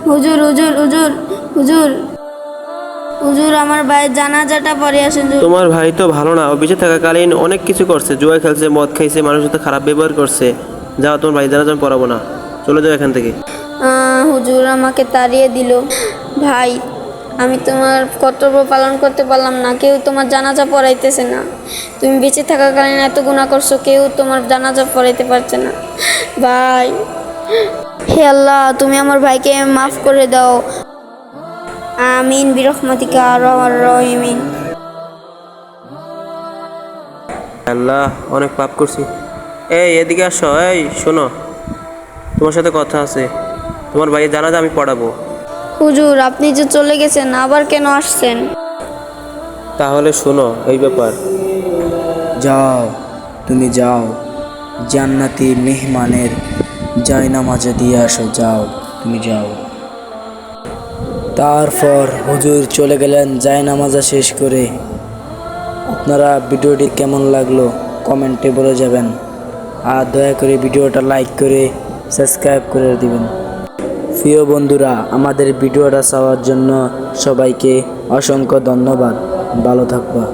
হুজুর হুজুর হুজুর হুজুর হুজুর, আমার ভাইয়ের জানাজাটা পড়ে আসেন। তোমার ভাই তো ভালো না, ও বেঁচে থাকাকালীন অনেক কিছু করছে, জুয়া খেলছে, মদ খাইছে, মানুষের সাথে খারাপ ব্যবহার করছে। যাও, তোমার ভাই জানাজা আমি পড়াবো না, চলে যাও এখান থেকে। হুজুর আমাকে তাড়িয়ে দিল। ভাই, আমি তোমার কর্তব্য পালন করতে পারলাম না, কেউ তোমার জানাজা পড়াইতেছে না। তুমি বেঁচে থাকাকালীন এত গুনাহ করছো, কেউ তোমার জানাজা পড়াইতে পারছে না। ভাই, হে আল্লাহ, তুমি আমার ভাইকে মাফ করে দাও। আমিন বিরহমাতিকা আর রহিমিন। আল্লাহ, অনেক পাপ করছি। এই এদিকে আসো, এই শোনো, তোমার সাথে কথা আছে। তোমার ভাইয়ের জানাজা আমি পড়াবো। হুজুর, আপনি যে চলে গেছেন, আবার কেন আসছেন? তাহলে শোনো এই ব্যাপার। যাও, তুমি যাও, জান্নাতি মেহমানের জায়নামাজে দিয়ে আসো। যাও, তুমি যাও। তারপর হুজুর চলে গেলেন জায়নামাজা শেষ করে। আপনারা ভিডিওটি কেমন লাগলো কমেন্টে বলে যাবেন, আর দয়া করে ভিডিওটা লাইক করে সাবস্ক্রাইব করে দিবেন। প্রিয় বন্ধুরা, আমাদের ভিডিওটা চাওয়ার জন্য সবাইকে অসংখ্য ধন্যবাদ। ভালো থাকবা।